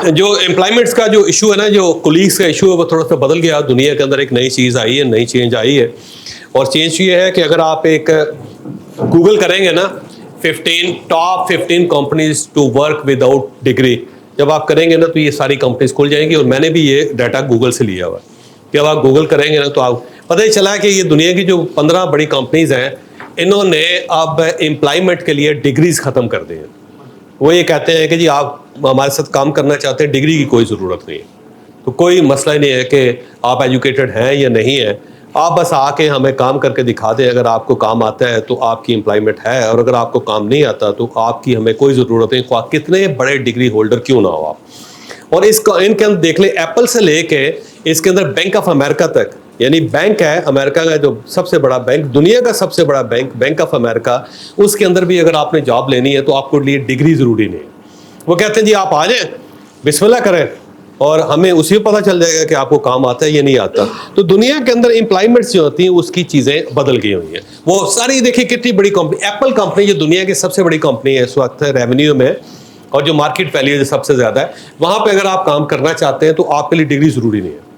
जो एम्प्लॉयमेंट्स का जो इशू है ना, जो कोलीग्स का इशू है, वो थोड़ा सा बदल गया। दुनिया के अंदर एक नई चीज़ आई है, नई चेंज आई है। और चेंज ये है कि अगर आप एक गूगल करेंगे ना, 15 top 15 companies to work without degree, जब आप करेंगे ना तो ये सारी कंपनीज खुल जाएंगी। और मैंने भी ये डाटा गूगल से लिया हुआ है। जब आप गूगल करेंगे ना तो आप पता ही चला कि ये दुनिया की जो 15 बड़ी कंपनीज हैं, इन्होंने अब एम्प्लॉयमेंट के लिए डिग्रीज ख़त्म कर दी हैं। वो ये कहते हैं कि जी आप हमारे साथ काम करना चाहते हैं, डिग्री की कोई ज़रूरत नहीं है। तो कोई मसला ही नहीं है कि आप एजुकेटेड हैं या नहीं है, आप बस आके हमें काम करके दिखा दें। अगर आपको काम आता है तो आपकी एम्प्लॉयमेंट है, और अगर आपको काम नहीं आता तो आपकी हमें कोई ज़रूरत नहीं, ख्वाह कितने बड़े डिग्री होल्डर क्यों ना हो आप। और इनके अंदर देख ले, एप्पल से लेके इसके अंदर बैंक ऑफ अमेरिका तक, यानी बैंक है अमेरिका का जो सबसे बड़ा बैंक, दुनिया का सबसे बड़ा बैंक, बैंक ऑफ अमेरिका, उसके अंदर भी अगर आपने जॉब लेनी है तो आपको लिए डिग्री ज़रूरी नहीं है। वो कहते हैं जी आप आ जाएं, बिस्मिल्लाह करें, और हमें उसी में पता चल जाएगा कि आपको काम आता है या नहीं आता। तो दुनिया के अंदर एम्प्लॉयमेंट्स जो होती हैं उसकी चीज़ें बदल गई हुई हैं। वो सारी देखिए कितनी बड़ी कंपनी, एप्पल कंपनी जो दुनिया की सबसे बड़ी कंपनी है इस वक्त रेवेन्यू में, और जो मार्केट वैल्यू जो सबसे ज़्यादा है, वहाँ पर अगर आप काम करना चाहते हैं तो आपके लिए डिग्री ज़रूरी नहीं है।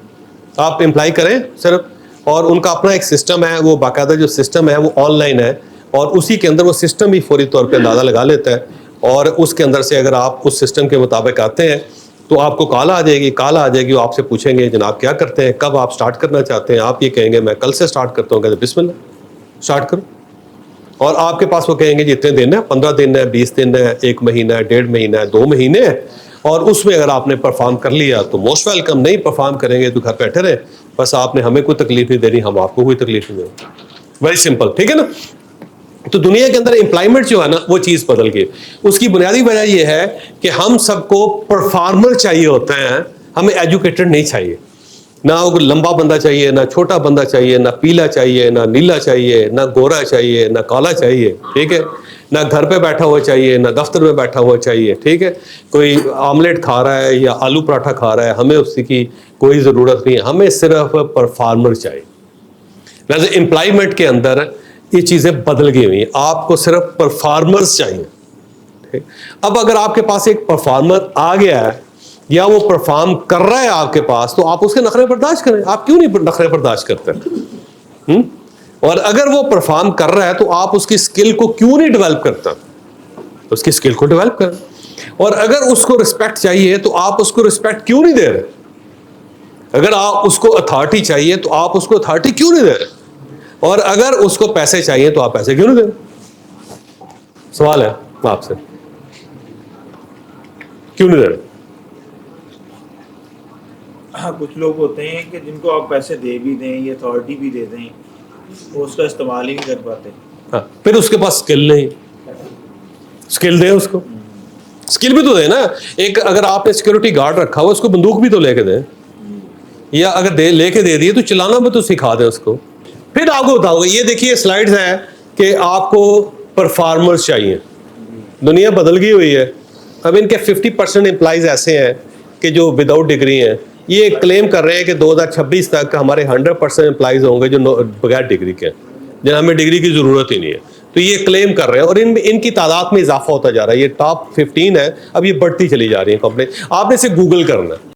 आप अप्लाई करें सिर्फ, और उनका अपना एक सिस्टम है, वो बाकायदा जो सिस्टम है वो ऑनलाइन है, और उसी के अंदर वो सिस्टम भी फौरी तौर पे अंदाज़ा लगा लेता है। और उसके अंदर से अगर आप उस सिस्टम के मुताबिक आते हैं तो आपको कॉल आ जाएगी, वो आपसे पूछेंगे जनाब क्या करते हैं, कब आप स्टार्ट करना चाहते हैं। आप ये कहेंगे मैं कल से स्टार्ट करता हूँ, कहते बिस्मिल्लाह स्टार्ट करो। और आपके पास वो कहेंगे जितने दिन है, 15 दिन है, 20 दिन है, 1 महीना है, 1.5 महीना है, 2 महीने है, और उसमें अगर आपने परफॉर्म कर लिया तो मोस्ट वेलकम, नहीं परफॉर्म करेंगे तो घर बैठे रहे, बस आपने हमें कोई तकलीफ नहीं देनी, हम आपको कोई तकलीफ नहीं देनी। वेरी सिंपल, ठीक है ना। तो दुनिया के अंदर एम्प्लॉयमेंट जो है ना वो चीज़ बदल गई। उसकी बुनियादी वजह यह है कि हम सबको परफॉर्मर चाहिए होते हैं, हमें एजुकेटेड नहीं चाहिए। ना वो लंबा बंदा चाहिए, ना छोटा बंदा चाहिए, ना पीला चाहिए, ना नीला चाहिए, ना गोरा चाहिए, ना काला चाहिए, ठीक है। ना घर पे बैठा हुआ चाहिए, ना दफ्तर में बैठा हुआ चाहिए, ठीक है। कोई आमलेट खा रहा है या आलू पराठा खा रहा है, हमें उसकी कोई ज़रूरत नहीं है, हमें सिर्फ परफॉर्मर चाहिए। वैसे एम्प्लॉयमेंट के अंदर ये चीज़ें बदल गई हुई हैं, आपको सिर्फ परफॉर्मर्स चाहिए, ठीक। अब अगर आपके पास एक परफॉर्मर आ गया है या वो परफॉर्म कर रहा है आपके पास, तो आप उसके नखरे बर्दाश्त करें। आप क्यों नहीं नखरे बर्दाश्त करते? और अगर वो परफॉर्म कर रहा है तो आप उसकी स्किल को क्यों नहीं डेवलप करता? उसकी स्किल को डेवलप करें। और अगर उसको रिस्पेक्ट चाहिए तो आप उसको रिस्पेक्ट क्यों नहीं दे रहे? अगर आप उसको अथॉरिटी चाहिए तो आप उसको अथॉरिटी क्यों नहीं दे रहे? और अगर उसको पैसे चाहिए तो आप पैसे क्यों नहीं दे रहे? सवाल है आपसे, क्यों नहीं दे रहे? हाँ, कुछ लोग होते हैं कि जिनको आप पैसे दे भी दें या अथॉरिटी भी दे दें, वो उसका इस्तेमाल ही नहीं कर पाते। हाँ, फिर उसके पास स्किल नहीं, स्किल दे उसको, स्किल भी तो दे ना। एक अगर आपने सिक्योरिटी गार्ड रखा हुआ, उसको बंदूक भी तो लेके दें, या अगर लेके दे दिए तो चलाना भी तो सिखा दें उसको। फिर आपको बताऊंगा, ये देखिए स्लाइड्स हैं कि आपको परफॉर्मर्स चाहिए। दुनिया बदल गई हुई है। अब इनके 50% एम्प्लॉइज ऐसे हैं कि जो विदाउट डिग्री हैं। ये क्लेम कर रहे हैं कि 2026 तक हमारे 100% एम्प्लॉइज होंगे जो बगैर डिग्री के, जिन्हें हमें डिग्री की ज़रूरत ही नहीं है। तो ये क्लेम कर रहे हैं, और इनकी तादाद में इजाफा होता जा रहा है। ये टॉप 15 है, अब ये बढ़ती चली जा रही है कंपनी। आपने इसे गूगल करना है।